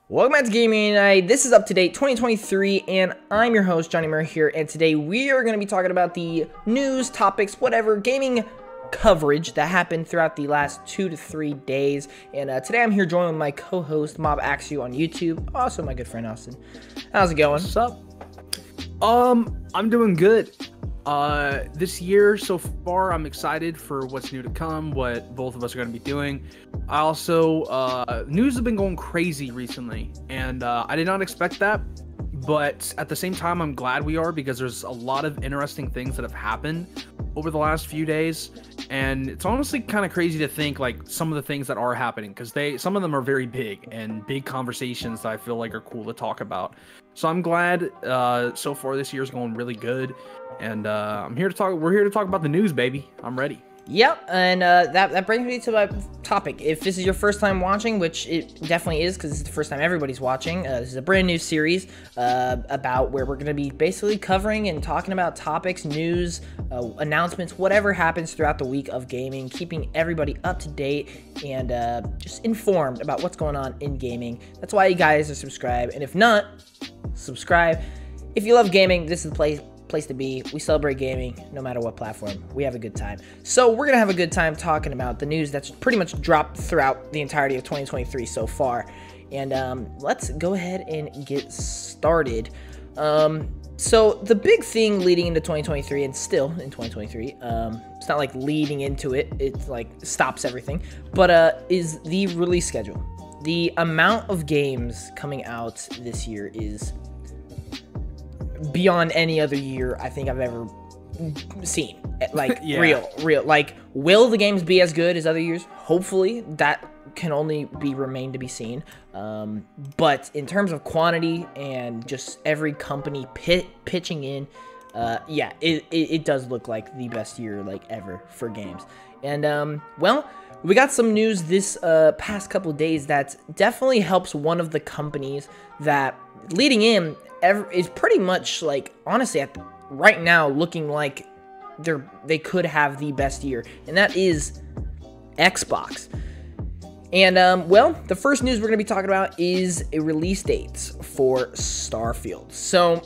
Welcome back to Gaming Night. This is up to date 2023, and I'm your host, G.A.M.E.R here, and today we are going to be talking about the news, topics, whatever, gaming coverage that happened throughout the last 2 to 3 days. And today I'm here joined with my co-host, Mob Axu on YouTube, also my good friend Austin. How's it going? What's up? I'm doing good. This year so far, I'm excited for what's new to come, what both of us are going to be doing. I also, news has been going crazy recently, and I did not expect that, but at the same time, I'm glad we are, because there's a lot of interesting things that have happened over the last few days, and it's honestly kind of crazy to think, like, some of the things that are happening, because some of them are very big, and big conversations that I feel like are cool to talk about. So I'm glad, so far this year's going really good. And we're here to talk about the news, baby. I'm ready. Yep, and that brings me to my topic. If this is your first time watching, which it definitely is, because it's the first time everybody's watching, this is a brand new series about where we're going to be basically covering and talking about topics, news, announcements, whatever happens throughout the week of gaming, keeping everybody up to date and just informed about what's going on in gaming. That's why you guys are subscribed, and if not, subscribe. If you love gaming, this is the place to be. We celebrate gaming no matter what platform. We have a good time. So we're gonna have a good time talking about the news that's pretty much dropped throughout the entirety of 2023 so far. And let's go ahead and get started. So the big thing leading into 2023 and still in 2023, it's not like leading into it, it's like stops everything, but is the release schedule. The amount of games coming out this year is beyond any other year I think I've ever seen. Like, yeah. real. Like, will the games be as good as other years? Hopefully. That can only remain to be seen. But in terms of quantity and just every company pitching in, yeah, it does look like the best year like ever for games. And well, we got some news this past couple of days that definitely helps one of the companies that leading in is pretty much, like, honestly right now looking like they could have the best year, and that is Xbox. And well, the first news we're going to be talking about is a release date for Starfield. So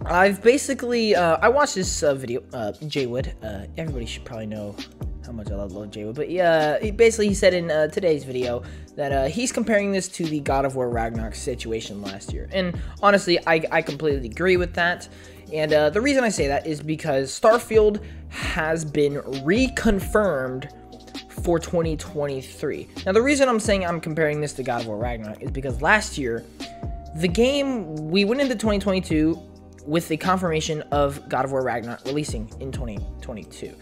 I've basically I watched this video, J-Wood, everybody should probably know how much I love J-Wood, but yeah, he said in today's video that he's comparing this to the God of War Ragnarok situation last year. And honestly, I completely agree with that. And the reason I say that is because Starfield has been reconfirmed for 2023. Now, the reason I'm saying I'm comparing this to God of War Ragnarok is because last year, the game, we went into 2022 with the confirmation of God of War Ragnarok releasing in 2022.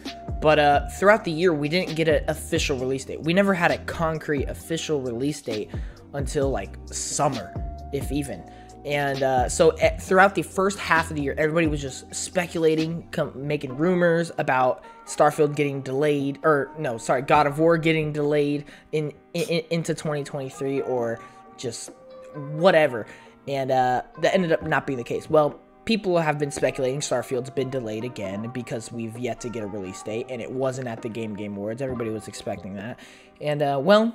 But throughout the year, we didn't get an official release date. We never had a concrete official release date until, like, summer, if even. And so throughout the first half of the year, everybody was just speculating, making rumors about Starfield getting delayed, or no, sorry, God of War getting delayed into 2023, or just whatever. And that ended up not being the case. Well, people have been speculating Starfield's been delayed again because we've yet to get a release date, and it wasn't at the Game Awards. Everybody was expecting that. And, well,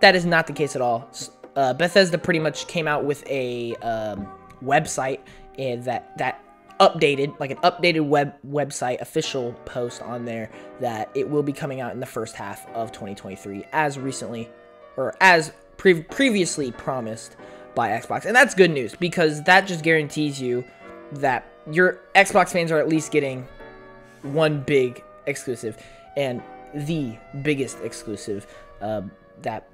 that is not the case at all. Bethesda pretty much came out with a website and that updated, like an updated website official post on there, that it will be coming out in the first half of 2023 as recently, or as previously promised by Xbox. And that's good news, because that just guarantees you that your Xbox fans are at least getting one big exclusive, and the biggest exclusive that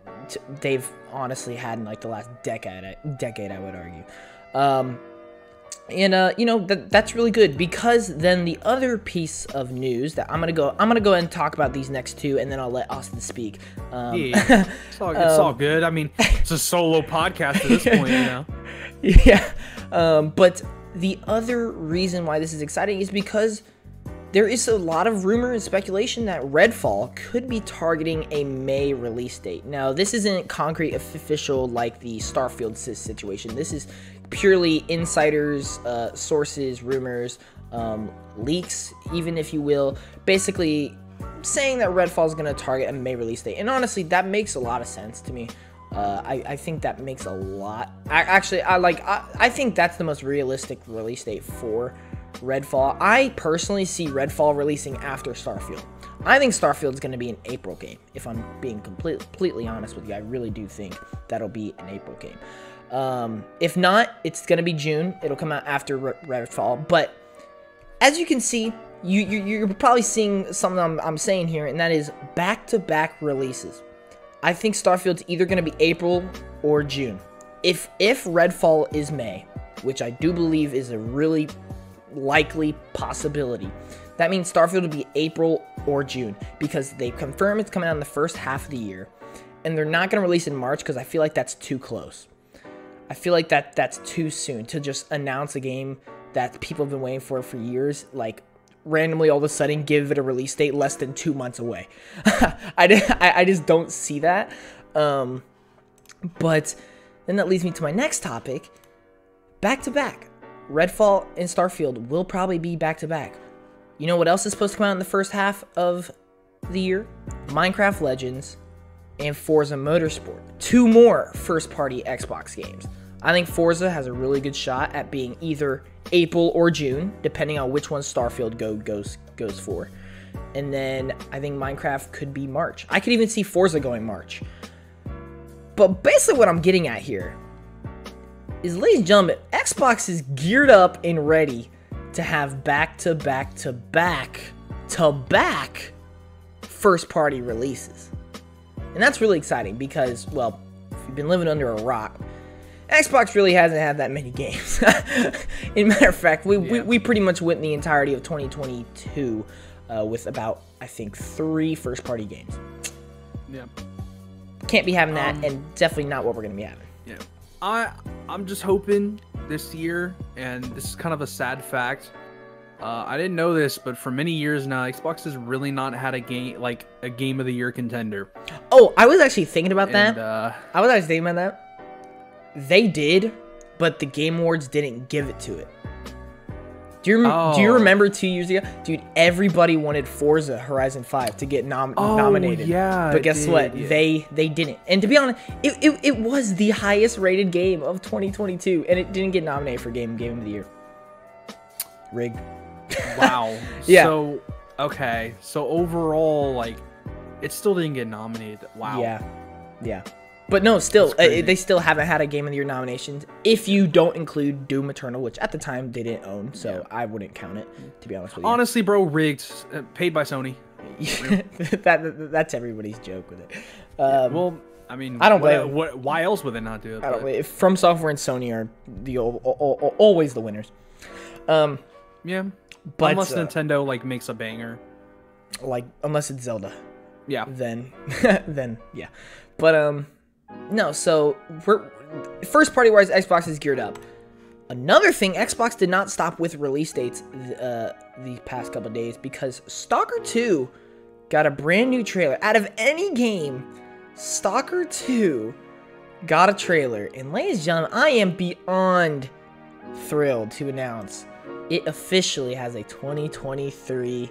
they've honestly had in like the last decade, I would argue. You know, that's really good, because then the other piece of news that I'm gonna go ahead and talk about these next two, and then I'll let Austin speak. Yeah, it's all good. I mean, it's a solo podcast at this point, you know. Yeah, but the other reason why this is exciting is because there is a lot of rumor and speculation that Redfall could be targeting a May release date. Now, this isn't concrete official like the Starfield situation. This is purely insiders, sources, rumors, leaks, even, if you will, basically saying that Redfall is going to target a May release date. And honestly, that makes a lot of sense to me. I think that makes a lot. I think that's the most realistic release date for Redfall. I personally see Redfall releasing after Starfield. I think Starfield's going to be an April game. If I'm being completely honest with you, I really do think that'll be an April game. If not, it's going to be June. It'll come out after Redfall. But as you can see, you're probably seeing something I'm saying here, and that is back-to-back releases. I think Starfield's either going to be April or June. If Redfall is May, which I do believe is a really likely possibility, that means Starfield will be April or June, because they confirm it's coming out in the first half of the year, and they're not going to release in March because I feel like that's too close. I feel like that's too soon to just announce a game that people have been waiting for years, like randomly all of a sudden give it a release date less than 2 months away. I just don't see that. But then that leads me to my next topic. Back to back. Redfall and Starfield will probably be back to back. You know what else is supposed to come out in the first half of the year? Minecraft Legends and Forza Motorsport. 2 more first-party Xbox games. I think Forza has a really good shot at being either April or June, depending on which one Starfield goes for. And then I think Minecraft could be March. I could even see Forza going March. But basically what I'm getting at here is, ladies and gentlemen, Xbox is geared up and ready to have back-to-back first-party releases. And that's really exciting because, well, if you've been living under a rock, Xbox really hasn't had that many games. In matter of fact, we pretty much went the entirety of 2022 with about, I think, 3 first-party games. Yeah. Can't be having that, and definitely not what we're going to be having. Yeah. I'm just hoping this year, and this is kind of a sad fact. I didn't know this, but for many years now, Xbox has really not had a game of the year contender. Oh, I was actually thinking about that. They did, but the Game Awards didn't give it to it. Do you remember 2 years ago? Dude, everybody wanted Forza Horizon 5 to get nominated. Yeah. But guess what? Yeah. They didn't. And to be honest, it was the highest rated game of 2022, and it didn't get nominated for Game of the Year. Rigged. Wow. Yeah. So, okay. So overall, like, it still didn't get nominated. Wow. Yeah. But no, still, they still haven't had a Game of the Year nominations if you don't include Doom Eternal, which at the time they didn't own, so I wouldn't count it, to be honest with you. Honestly, bro, rigged. Paid by Sony. That's everybody's joke with it. Well, I mean, I don't blame why else would they not do it? I don't blame. From Software and Sony are always the winners. Yeah. But unless Nintendo like makes a banger, unless it's Zelda, then yeah. But no. So we're first party wise, Xbox is geared up. Another thing, Xbox did not stop with release dates these past couple days because Stalker 2 got a brand new trailer. Out of any game, Stalker 2 got a trailer, and ladies and gentlemen, I am beyond thrilled to announce it officially has a 2023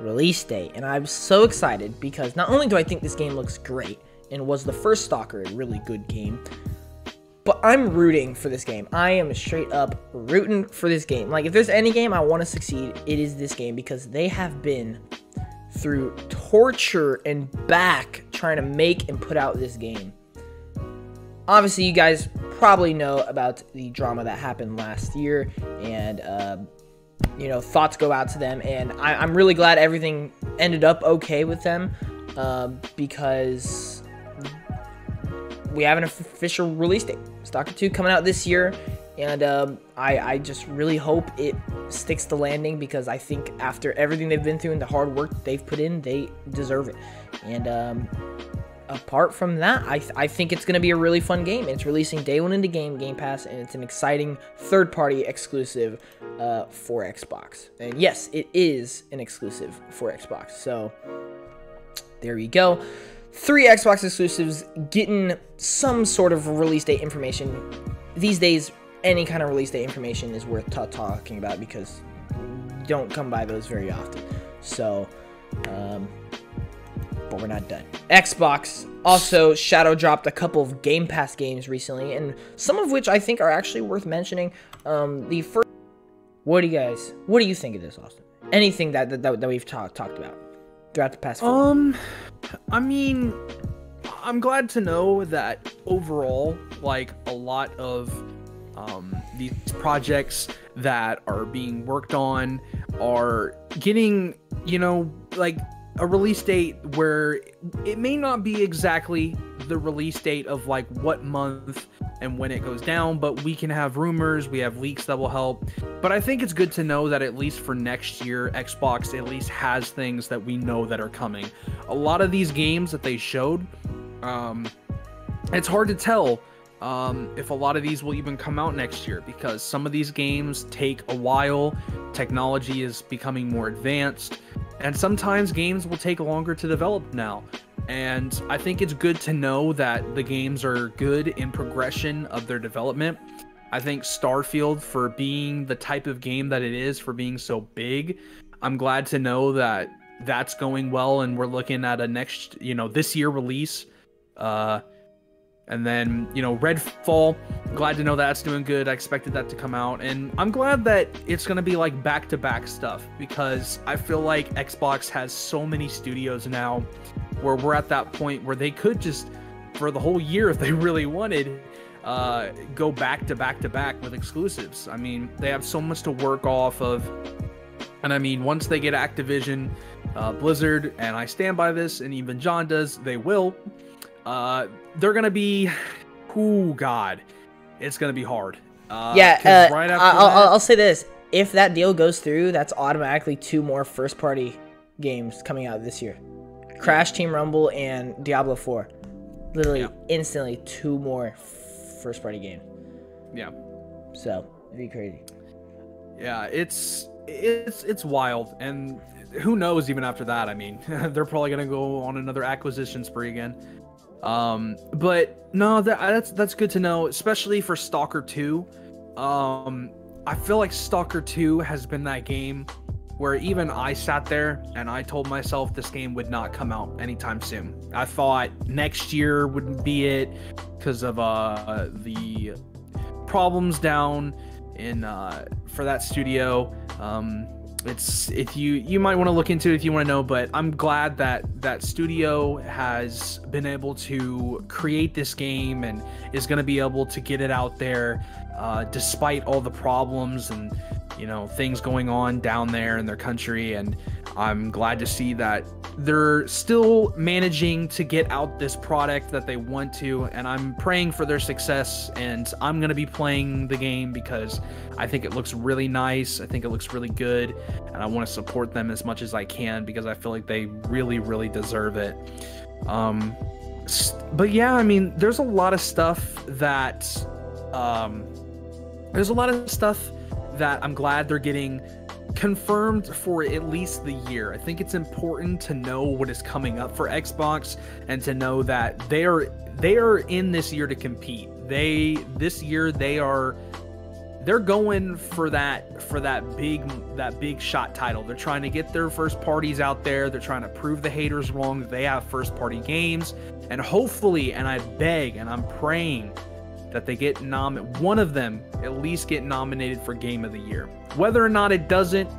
release date, and I'm so excited because not only do I think this game looks great and was the first Stalker a really good game, but I'm rooting for this game. I am straight up rooting for this game. Like, if there's any game I want to succeed, it is this game because they have been through torture and back trying to make and put out this game. Obviously, you guys probably know about the drama that happened last year, and thoughts go out to them, and I'm really glad everything ended up okay with them, because we have an official release date. Stalker 2 coming out this year, and I just really hope it sticks the landing because I think after everything they've been through and the hard work they've put in, they deserve it. And apart from that, I think it's going to be a really fun game. It's releasing day one into Game Pass, and it's an exciting third-party exclusive for Xbox. And yes, it is an exclusive for Xbox. So there you go. 3 Xbox exclusives getting some sort of release date information. These days, any kind of release date information is worth talking about because you don't come by those very often. So, but we're not done. Xbox also shadow dropped a couple of Game Pass games recently, and some of which I think are actually worth mentioning. The first, what do you think of this, Austin? Anything that we've talked about throughout the past 4 I mean, I'm glad to know that overall, like, a lot of these projects that are being worked on are getting, you know, like a release date where it may not be exactly the release date of like what month and when it goes down, but we can have rumors, we have leaks that will help. But I think it's good to know that at least for next year, Xbox at least has things that we know that are coming. A lot of these games that they showed, it's hard to tell if a lot of these will even come out next year, because some of these games take a while. Technology is becoming more advanced, and sometimes games will take longer to develop now. And I think it's good to know that the games are good in progression of their development. I think Starfield, for being the type of game that it is, for being so big, I'm glad to know that that's going well, and we're looking at a next, this year release. And then, Redfall, glad to know that's doing good. I expected that to come out, and I'm glad that it's going to be like back-to-back stuff, because I feel like Xbox has so many studios now where we're at that point where they could just, for the whole year, if they really wanted, go back-to-back with exclusives. I mean, they have so much to work off of, and I mean, once they get Activision, Blizzard, and I stand by this, and even John does, they will, they're gonna be, oh god, it's gonna be hard. Right after I'll say this: if that deal goes through, that's automatically 2 more first-party games coming out this year. Crash Team Rumble and Diablo 4, literally instantly 2 more first-party games. Yeah. So it'd be crazy. Yeah, it's wild, and who knows even after that? I mean, they're probably gonna go on another acquisition spree again. But no, that's good to know, especially for Stalker 2. I feel like Stalker 2 has been that game where even I sat there and I told myself this game would not come out anytime soon. I thought next year would be it because of the problems down in for that studio. It's, if you might want to look into it if you want to know, but I'm glad that that studio has been able to create this game and is going to be able to get it out there despite all the problems and things going on down there in their country. And I'm glad to see that they're still managing to get out this product that they want to, and I'm praying for their success. And I'm going to be playing the game because I think it looks really nice. I think it looks really good, and I want to support them as much as I can because I feel like they really, really deserve it. But yeah, I mean, there's a lot of stuff that I'm glad they're getting confirmed for at least the year. I think it's important to know what is coming up for Xbox and to know that they are in this year to compete. They're going for that big shot title. They're trying to get their first parties out there. They're trying to prove the haters wrong that they have first party games, and hopefully, and I beg and I'm praying that they get one of them at least get nominated for Game of the Year. Whether or not it doesn't,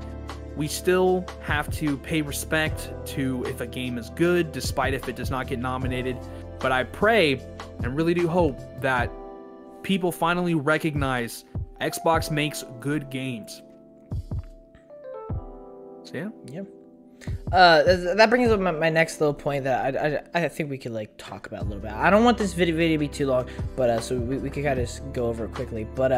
we still have to pay respect to if a game is good, despite if it does not get nominated. But I pray and really do hope that people finally recognize Xbox makes good games. So yeah. That brings up my next little point that I think we could talk about a little bit. I don't want this video to be too long, but so we could kind of just go over it quickly. But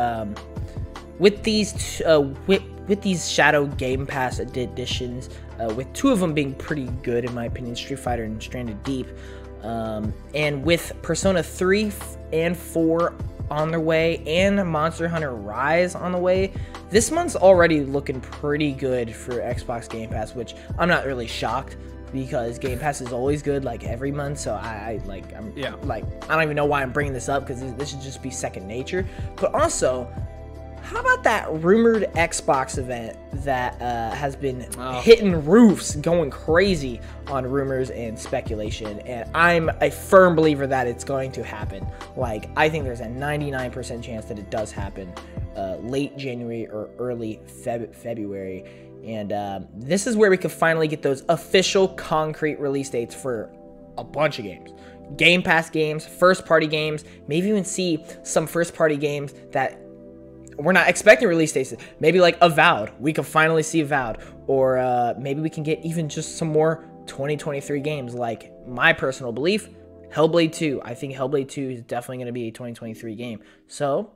with these with these Shadow Game Pass editions, with 2 of them being pretty good in my opinion, Street Fighter and Stranded Deep, and with Persona 3 and 4 on their way and Monster Hunter Rise on the way, this month's already looking pretty good for Xbox Game Pass, which I'm not really shocked because Game Pass is always good every month. So I don't even know why I'm bringing this up because this should just be second nature. But also, how about that rumored Xbox event that has been hitting roofs, going crazy on rumors and speculation, and I'm a firm believer that it's going to happen. Like, I think there's a 99% chance that it does happen late January or early February, and this is where we could finally get those official concrete release dates for a bunch of games. Game Pass games, first-party games, maybe even see some first-party games that we're not expecting release dates. Maybe like Avowed. We can finally see Avowed. Or maybe we can get even just some more 2023 games. Like, my personal belief, Hellblade 2. I think Hellblade 2 is definitely going to be a 2023 game. So,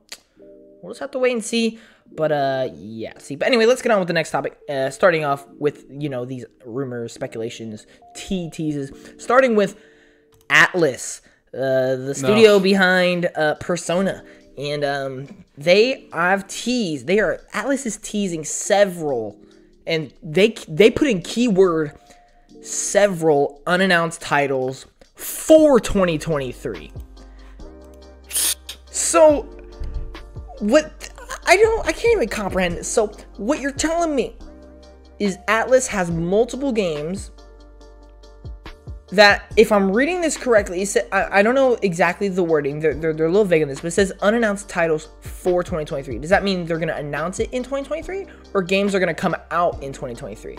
we'll just have to wait and see. But, yeah. But anyway, let's get on with the next topic. Starting off with, these rumors, speculations, teases. Starting with Atlas, the studio behind Persona. And Atlas is teasing several, and they put in keyword several unannounced titles for 2023. So I can't even comprehend this. So what you're telling me is Atlas has multiple games that, if I'm reading this correctly, I don't know exactly the wording. They're a little vague on this, but it says unannounced titles for 2023. Does that mean they're going to announce it in 2023, or games are going to come out in 2023?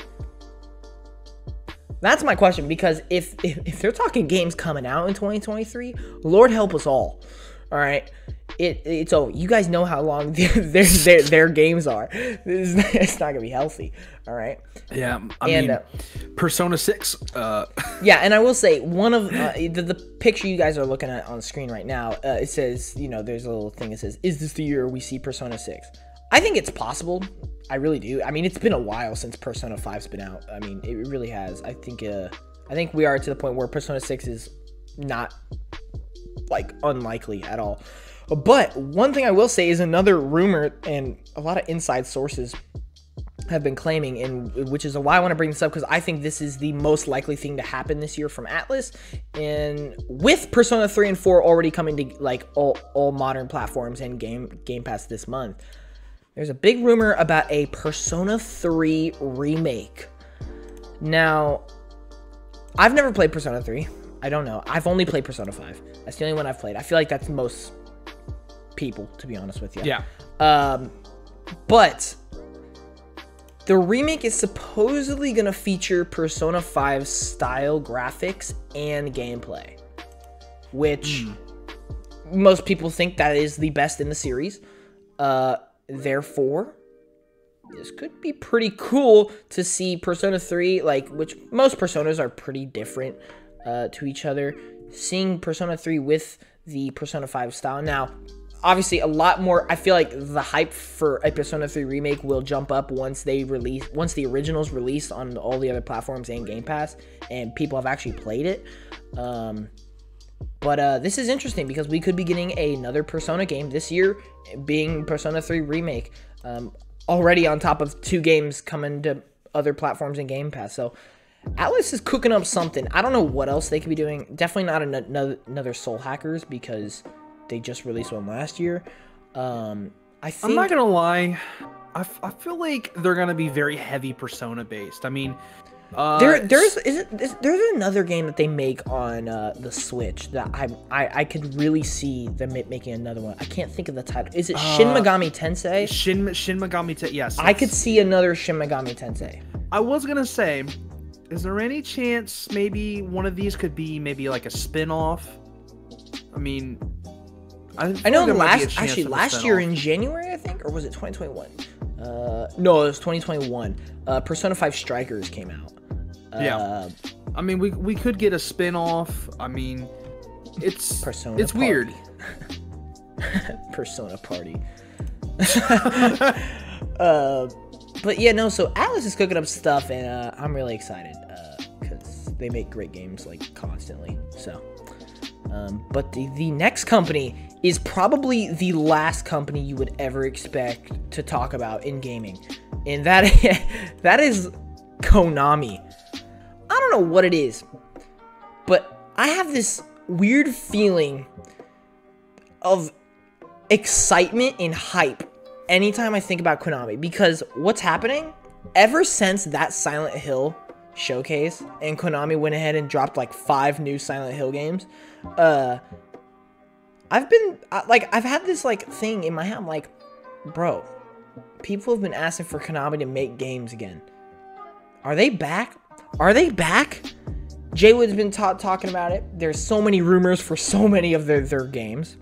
That's my question, because if they're talking games coming out in 2023, Lord help us all. All right, it's over. You guys know how long their games are. It's not gonna be healthy. All right. Yeah, I mean, Persona 6. Yeah, and I will say, one of the picture you guys are looking at on the screen right now, it says, there's a little thing that says, "Is this the year we see Persona 6?" I think it's possible. I really do. I mean, it's been a while since Persona 5's been out. I mean, it really has. I think we are to the point where Persona 6 is not like unlikely at all. But one thing I will say is another rumor, and a lot of inside sources have been claiming, and which is why I want to bring this up, because I think this is the most likely thing to happen this year from Atlas, and with Persona 3 and 4 already coming to like all modern platforms and Game Pass this month, there's a big rumor about a Persona 3 remake. Now, I've never played Persona 3. I don't know. I've only played Persona 5. That's the only one I've played. I feel like that's most people, to be honest with you. Yeah. But the remake is supposedly going to feature Persona 5 style graphics and gameplay, which most people think that is the best in the series. Therefore, this could be pretty cool to see Persona 3, which most Personas are pretty different to each other. Seeing Persona 3 with the Persona 5 style. Now, obviously, a lot more. I feel like the hype for a Persona 3 remake will jump up once the original's released on all the other platforms and Game Pass, and people have actually played it. But this is interesting because we could be getting another Persona game this year, being Persona 3 remake. Already on top of 2 games coming to other platforms and Game Pass. So Atlas is cooking up something. I don't know what else they could be doing. Definitely not another Soul Hackers, because they just released one last year. I'm not gonna lie, I feel like they're gonna be very heavy Persona based. I mean, there's another game that they make on the Switch that I could really see them making another one. I can't think of the title. Is it Shin Megami Tensei? Shin Megami Tensei. Yes. I could see another Shin Megami Tensei. I was gonna say, is there any chance maybe one of these could be maybe like a spin-off? I mean, I know last year in January, I think, or was it 2021? No, it was 2021. Persona 5 Strikers came out. Yeah. I mean, we could get a spin-off. I mean, it's weird. Persona Party. But yeah, no, so Atlas is cooking up stuff, and I'm really excited because they make great games constantly. So, but the next company is probably the last company you would ever expect to talk about in gaming, and that is Konami. I don't know what it is, but I have this weird feeling of excitement and hype anytime I think about Konami, because what's happening ever since that Silent Hill showcase and Konami went ahead and dropped like 5 new Silent Hill games. I've had this like thing in my head. I'm like, bro, people have been asking for Konami to make games again. Are they back? Are they back? Jaywood's been talking about it. There's so many rumors for so many of their games.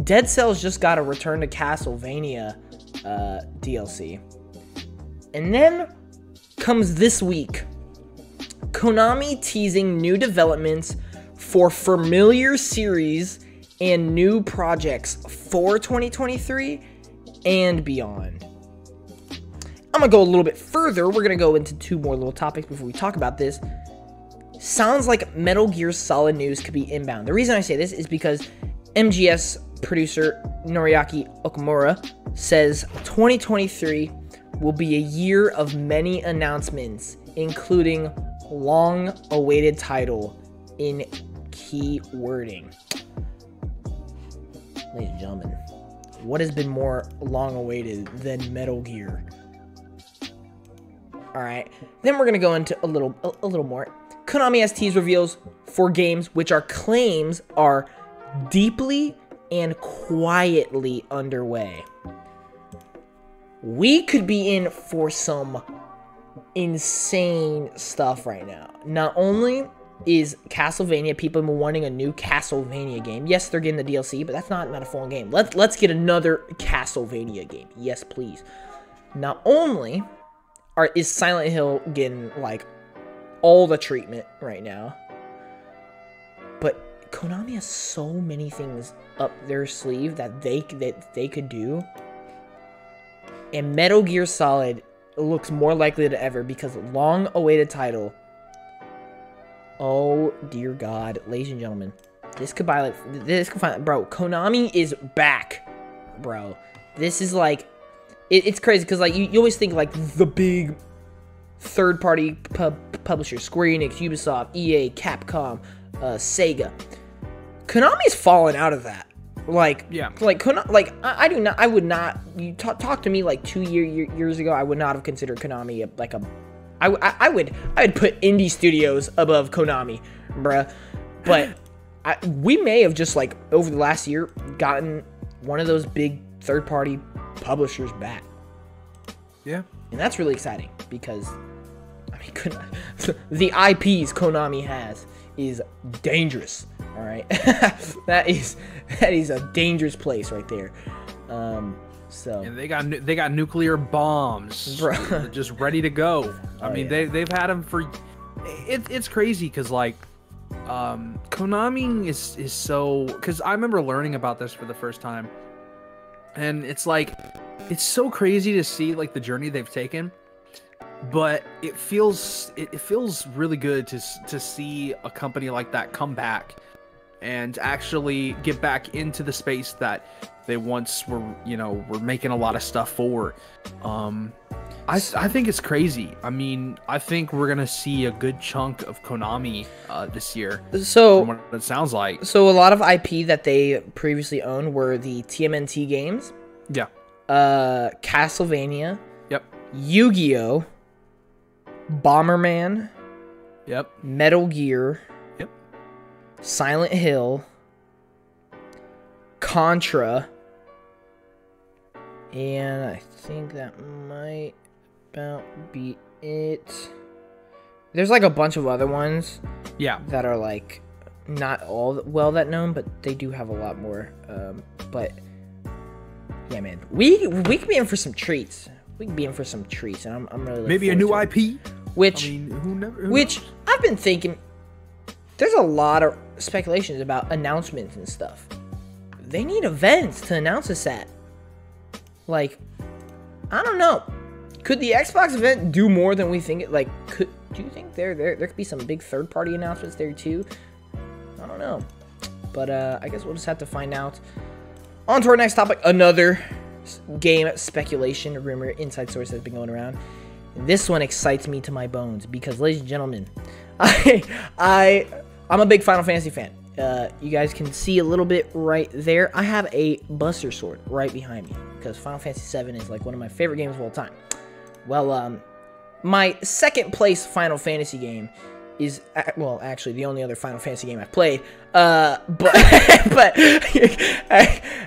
Dead Cells just got a Return to Castlevania DLC. And then comes this week, Konami teasing new developments for familiar series and new projects for 2023 and beyond. I'm going to go a little bit further. We're going to go into 2 more little topics before we talk about this. Sounds like Metal Gear Solid news could be inbound. The reason I say this is because MGS producer Noriaki Okamura says 2023 will be a year of many announcements, including long-awaited title in key wording. Ladies and gentlemen, what has been more long-awaited than Metal Gear? All right, then we're gonna go into a little more. Konami has tease reveals for games which are claims are deeply and quietly underway. We could be in for some insane stuff right now. Not only is Castlevania, people have been wanting a new Castlevania game. Yes, they're getting the DLC, but that's not a full game. Let's get another Castlevania game. Yes, please. Not only is Silent Hill getting like all the treatment right now, but Konami has so many things up their sleeve that they could do. And Metal Gear Solid looks more likely than ever because long-awaited title. Oh dear God, ladies and gentlemen, this could bro. Konami is back, bro. This is like, it's crazy because like you always think like the big third-party publishers, Square Enix, Ubisoft, EA, Capcom, Sega. Konami's fallen out of that. Like, yeah, like I would not. You talk to me like 2 years ago. I would not have considered Konami I would put indie studios above Konami, bruh. But we may have just like over the last year gotten one of those big third-party publishers back. Yeah, and that's really exciting because I mean, the IPs Konami has is dangerous. All right, that is a dangerous place right there. So and they got nuclear bombs, bro, just ready to go. I mean, yeah. they've had them for. It's crazy because like, Konami is so, because I remember learning about this for the first time, and it's like, it's so crazy to see like the journey they've taken. But it feels really good to see a company like that come back and actually get back into the space that they once were making a lot of stuff for. I think it's crazy. I mean, I think we're gonna see a good chunk of Konami this year. So from what it sounds like. So a lot of IP that they previously owned were the TMNT games. Yeah. Castlevania. Yep. Yu-Gi-Oh. Bomberman. Yep. Metal Gear. Yep. Silent Hill. Contra. And I think that might about be it. There's like a bunch of other ones. Yeah. That are like not all well that known, but they do have a lot more. But yeah, man, we could be in for some treats. We can be in for some treats, and I'm really maybe a new IP. Which, I mean, who knows? I've been thinking. There's a lot of speculations about announcements and stuff. They need events to announce this at. Like, I don't know. Could the Xbox event do more than we think it? Like, do you think there could be some big third-party announcements there too? I don't know, but I guess we'll just have to find out. On to our next topic. Another game speculation rumor inside source has been going around. This one excites me to my bones because, ladies and gentlemen, I'm a big Final Fantasy fan. You guys can see a little bit right there. I have a Buster Sword right behind me because Final Fantasy VII is like one of my favorite games of all time. Well, my second place Final Fantasy game is, well, actually the only other Final Fantasy game I've played. But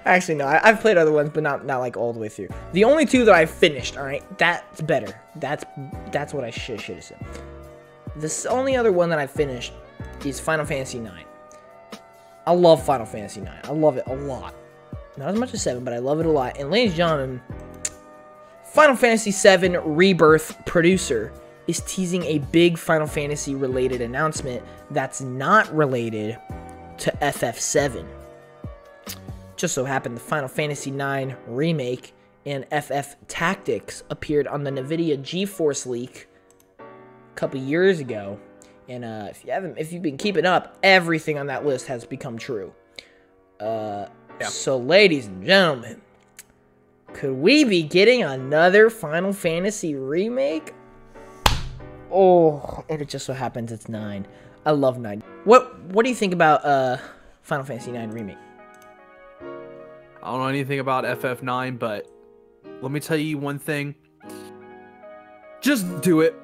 actually no, I've played other ones, but not like all the way through. The only two that I've finished. All right, that's better. That's what I should have said. The only other one that I finished is Final Fantasy IX. I love Final Fantasy IX. I love it a lot. Not as much as 7, but I love it a lot. And ladies and gentlemen, Final Fantasy VII Rebirth producer is teasing a big Final Fantasy related announcement that's not related to FF7. Just so happened the Final Fantasy IX remake and FF Tactics appeared on the NVIDIA GeForce leak a couple years ago. And if you've been keeping up, everything on that list has become true. Yeah. So, ladies and gentlemen, could we be getting another Final Fantasy remake? Oh, and it just so happens it's 9. I love 9. What do you think about Final Fantasy 9 remake? I don't know anything about FF9, but let me tell you one thing. Just do it.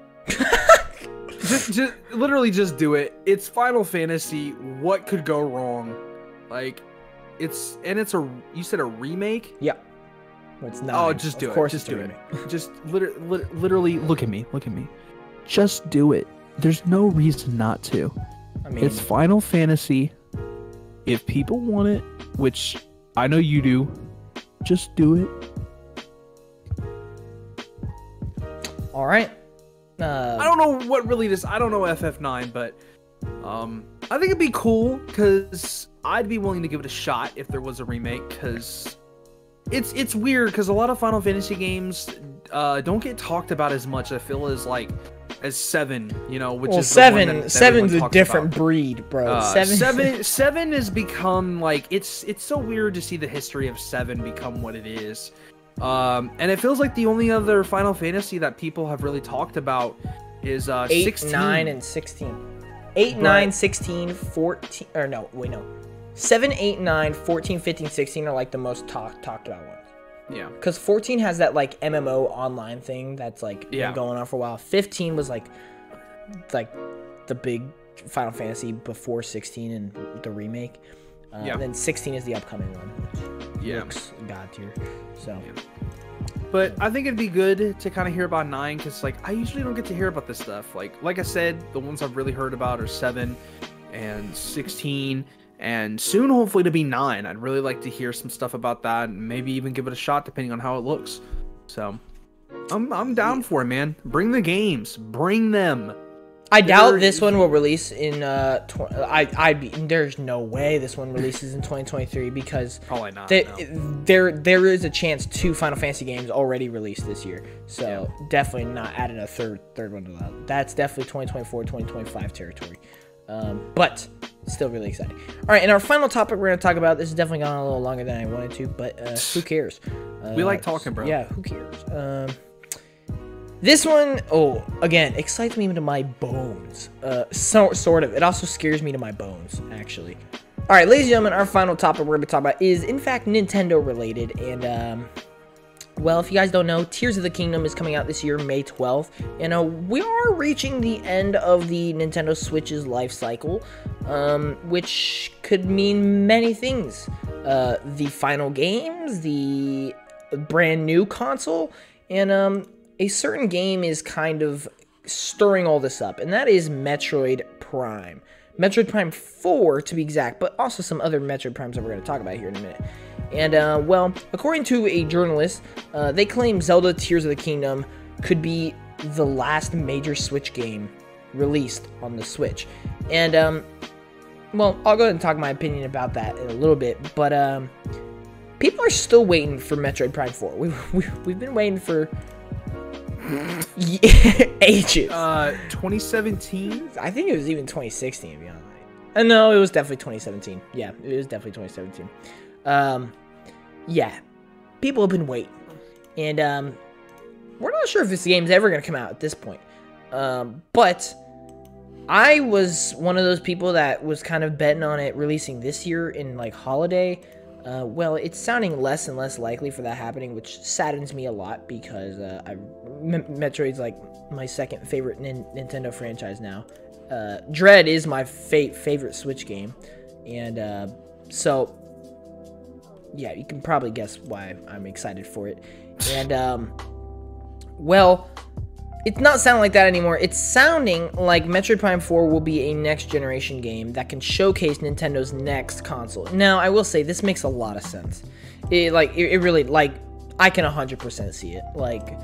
just literally just do it. It's Final Fantasy. What could go wrong? Like, you said a remake? Yeah. Well, it's 9. Oh, just do it. Of course, just it's do a it. remake. Just literally look at me. Look at me. Just do it. There's no reason not to. I mean, It's Final Fantasy. If people want it, which I know you do, just do it. All right. I don't know what really this. I don't know FF9, but I think it'd be cool because I'd be willing to give it a shot if there was a remake. Because it's weird because a lot of Final Fantasy games don't get talked about as much. I feel as 7, you know, which is seven's a different breed, bro. Seven has become like it's so weird to see the history of 7 become what it is. And it feels like the only other Final Fantasy that people have really talked about is 8, 16. 9, and 16. 8, 9, 16, 14, or no, wait, no. 7, 8, 9, 14, 15, 16 are like the most talked about ones. Yeah. Because 14 has that like MMO online thing that's like been going on for a while. 15 was like the big Final Fantasy before 16 and the remake. And then 16 is the upcoming one, which looks god tier. So. Yeah. But I think it'd be good to kind of hear about 9 because like I usually don't get to hear about this stuff. Like I said, the ones I've really heard about are 7 and 16. And soon, hopefully, to be 9. I'd really like to hear some stuff about that, and maybe even give it a shot, depending on how it looks. So, I'm down for it, man. Bring the games, bring them. I doubt this one will release in. There's no way this one releases in 2023 because probably not. There is a chance 2 Final Fantasy games already released this year, so definitely not adding a third one to that. That's definitely 2024, 2025 territory. But still really exciting. All right, and our final topic we're going to talk about, this is definitely gone a little longer than I wanted to, but who cares? We like talking, bro. Yeah, who cares? This one, again, excites me to my bones. Sort of. It also scares me to my bones, actually. All right, ladies and gentlemen, our final topic we're going to talk about is, in fact, Nintendo related, and well, if you guys don't know, Tears of the Kingdom is coming out this year, May 12th, and we are reaching the end of the Nintendo Switch's life cycle, which could mean many things. The final games, the brand new console, and a certain game is kind of stirring all this up, and that is Metroid Prime. Metroid Prime 4, to be exact, but also some other Metroid Primes that we're going to talk about here in a minute. And, well, according to a journalist, they claim Zelda Tears of the Kingdom could be the last major Switch game released on the Switch. And, well, I'll go ahead and talk my opinion about that in a little bit, but, people are still waiting for Metroid Prime 4. We've been waiting for ages. 2017? I think it was even 2016, to be honest. No, it was definitely 2017. Yeah, it was definitely 2017. Yeah, people have been waiting, and we're not sure if this game's ever gonna come out at this point. But I was one of those people that was kind of betting on it releasing this year in like holiday. Well, it's sounding less and less likely for that happening, which saddens me a lot because Metroid's like my second favorite Nintendo franchise now. Dread is my favorite Switch game, and so yeah, you can probably guess why I'm excited for it. And well, it's not sounding like that anymore. It's sounding like Metroid Prime 4 will be a next-generation game that can showcase Nintendo's next console. Now, I will say, this makes a lot of sense. It really, like, I can 100% see it. Like,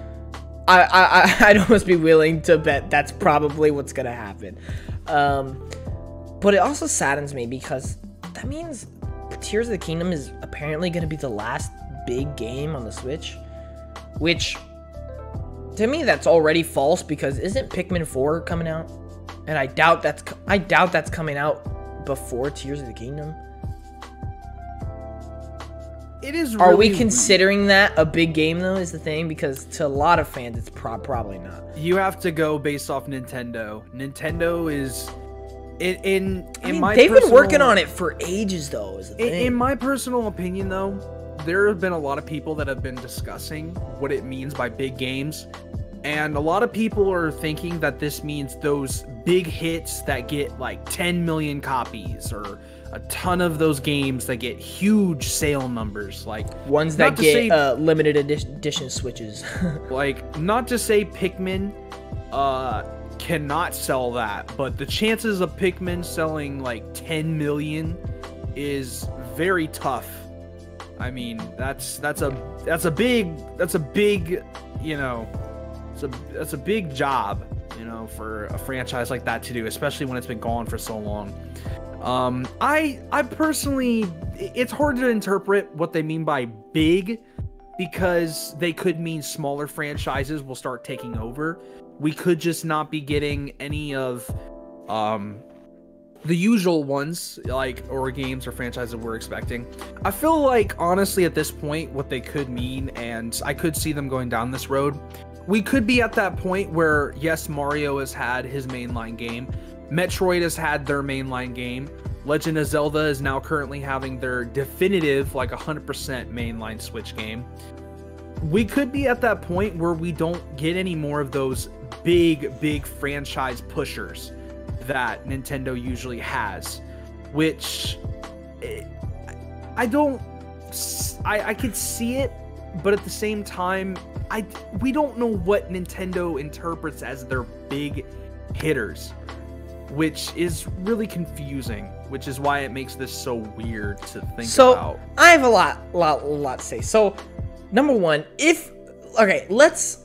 I'd almost be willing to bet that's probably what's gonna happen. But it also saddens me because that means Tears of the Kingdom is apparently gonna be the last big game on the Switch, which... to me, that's already false because isn't Pikmin 4 coming out? And I doubt that's coming out before Tears of the Kingdom. It is. Really Are we considering that a big game though? Is the thing, because to a lot of fans, it's probably not. You have to go based off Nintendo. Nintendo is in my. They've been working on it for ages though. Is the thing. In my personal opinion, though, there have been a lot of people that have been discussing what it means by big games. And a lot of people are thinking that this means those big hits that get like 10 million copies, or a ton of those games that get huge sale numbers, like ones that get limited edition Switches. Like, not to say Pikmin cannot sell that, but the chances of Pikmin selling like 10 million is very tough. I mean, that's a big, you know, that's a big job, you know, for a franchise like that to do, especially when it's been gone for so long. I personally, it's hard to interpret what they mean by big, because they could mean smaller franchises will start taking over. We could just not be getting any of the usual ones, like, or games or franchises we're expecting. I feel like, honestly, at this point, what they could mean, and I could see them going down this road, we could be at that point where, yes, Mario has had his mainline game, Metroid has had their mainline game, Legend of Zelda is now currently having their definitive, like 100% mainline Switch game. We could be at that point where we don't get any more of those big franchise pushers that Nintendo usually has, which I could see it, but at the same time, we don't know what Nintendo interprets as their big hitters, which is really confusing, which is why it makes this so weird to think about. So I have a lot to say. So number one, let's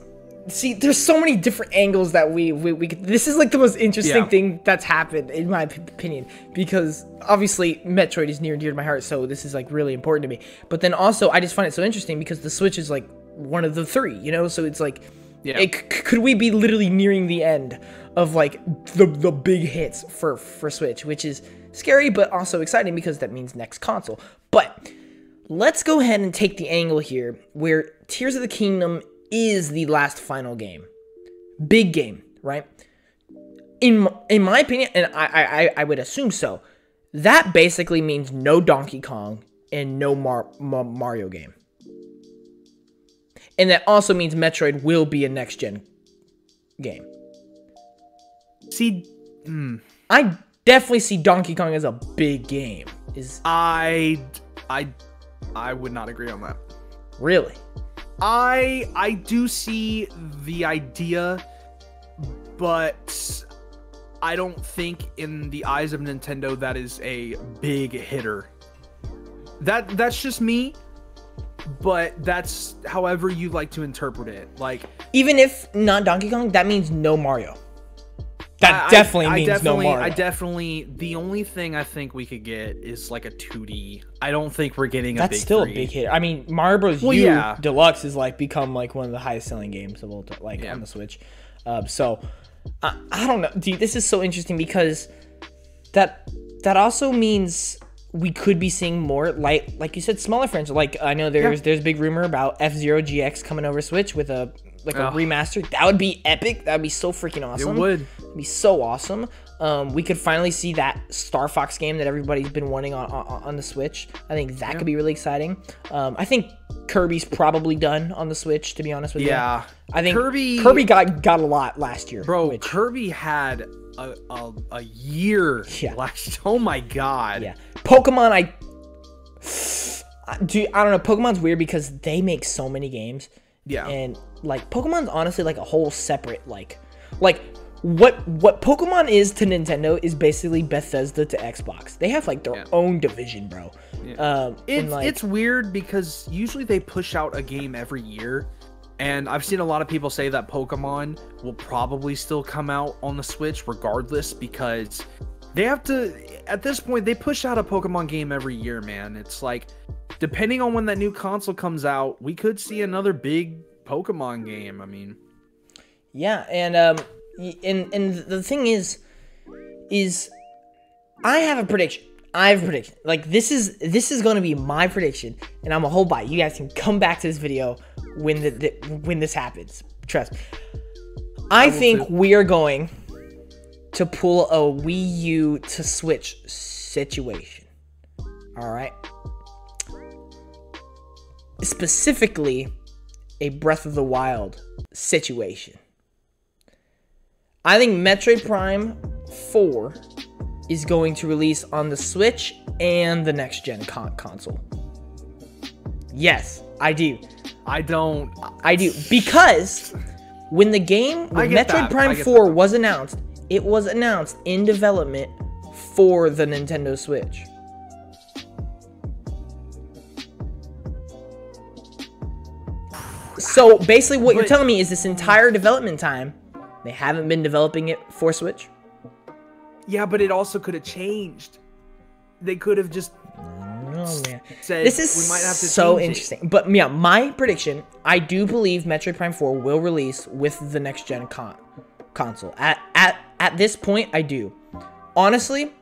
see, there's so many different angles that we could, this is like the most interesting thing that's happened in my opinion, because obviously Metroid is near and dear to my heart, so this is like really important to me. But then also I just find it so interesting because the Switch is like one of the three, you know, so it's like, could we be literally nearing the end of like the big hits for Switch, which is scary but also exciting because that means next console. But let's go ahead and take the angle here where Tears of the Kingdom is the last final game. Big game, right? In my opinion, and I would assume so, that basically means no Donkey Kong and no Mario game. And that also means Metroid will be a next-gen game. See, I definitely see Donkey Kong as a big game. I would not agree on that. Really? I do see the idea, but I don't think in the eyes of Nintendo that is a big hitter. That's just me, but that's however you like to interpret it. Like, even if not Donkey Kong, that means no Mario. That definitely means no Mario. The only thing I think we could get is like a 2D. I don't think we're getting a big 3. That's still a big hit. I mean, Mario Bros. U Deluxe is like become like one of the highest selling games of all time, like on the Switch. So I don't know, dude. This is so interesting because that also means we could be seeing more like you said, smaller franchises. Like I know there's a big rumor about F-Zero GX coming over Switch with a remaster. That would be epic. That would be so freaking awesome. It would. It'd be so awesome. We could finally see that Star Fox game that everybody's been wanting on the Switch. I think that could be really exciting. I think Kirby's probably done on the Switch, to be honest with you. Yeah. I think Kirby got a lot last year. Bro, Kirby had a year last. Oh my god. Yeah. Pokemon, I don't know. Pokemon's weird because they make so many games. Yeah. And like Pokemon's honestly like a whole separate like what Pokemon is to Nintendo is basically Bethesda to Xbox. They have like their own division, bro. Yeah. It's weird because usually they push out a game every year. And I've seen a lot of people say that Pokemon will probably still come out on the Switch regardless because they have to, at this point, they push out a Pokemon game every year, man. It's like, depending on when that new console comes out, we could see another big Pokemon game. I mean. Yeah, and the thing is I have a prediction. Like, this is going to be my prediction, and I'm a hold by. You guys can come back to this video when this happens. Trust me. I think we are going to pull a Wii U to Switch situation. All right. Specifically, a Breath of the Wild situation. I think Metroid Prime 4 is going to release on the Switch and the next gen console. Yes, I do. I do. Because when the game, when Metroid Prime 4 was announced, it was announced in development for the Nintendo Switch. So basically what you're telling me is this entire development time, they haven't been developing it for Switch? Yeah, but it also could have changed. They could have just said, this is we might have to so interesting. It. But yeah, my prediction, I do believe Metroid Prime 4 will release with the next gen console. At this point, I do. Honestly,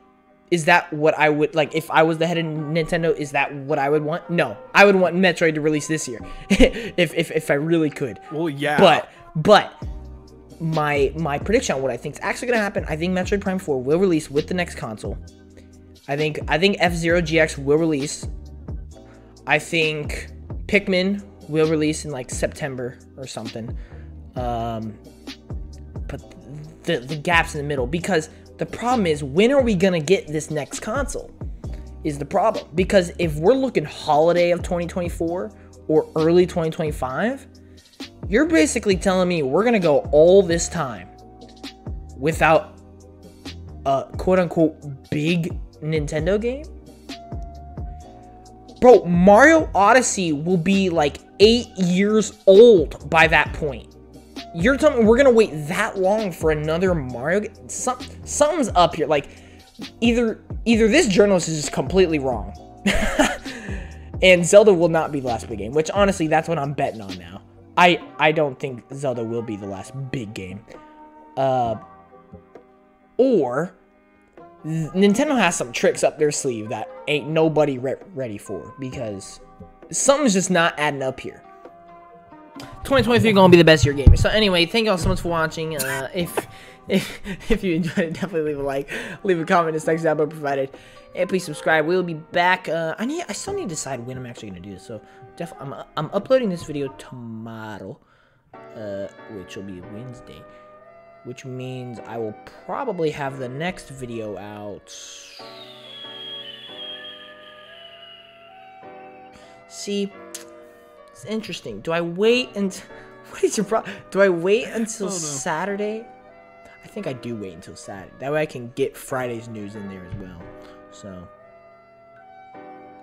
is that what I would like if I was the head of Nintendo? Is that what I would want? No, I would want Metroid to release this year, if I really could. Well, yeah. But my prediction on what I think is actually gonna happen, I think Metroid Prime 4 will release with the next console. I think F-Zero GX will release. I think Pikmin will release in like September or something. But the gaps in the middle, because the problem is, when are we gonna get this next console is the problem. Because if we're looking holiday of 2024 or early 2025, you're basically telling me we're gonna go all this time without a quote-unquote big Nintendo game? Bro, Mario Odyssey will be like 8 years old by that point. You're telling me we're gonna wait that long for another Mario game? Something's up here. Like, either this journalist is just completely wrong, and Zelda will not be the last big game. Which honestly, that's what I'm betting on now. I don't think Zelda will be the last big game. Or Nintendo has some tricks up their sleeve that ain't nobody ready for, because something's just not adding up here. 2023 gonna be the best year gamer. So anyway, thank you all so much for watching. If you enjoyed it, definitely leave a like, leave a comment in the section down below provided, and please subscribe. We'll be back. I still need to decide when I'm actually gonna do this. So I'm uploading this video tomorrow, which will be Wednesday, which means I will probably have the next video out. See, it's interesting. Do I wait until what is your problem? Do I wait until Saturday? I think I do wait until Saturday. That way I can get Friday's news in there as well. So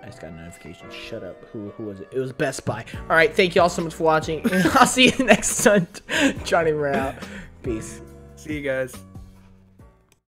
I just got a notification. Shut up. Who was it? It was Best Buy. All right. Thank you all so much for watching. I'll see you next time. G.A.M.E.R out. Peace. See you guys.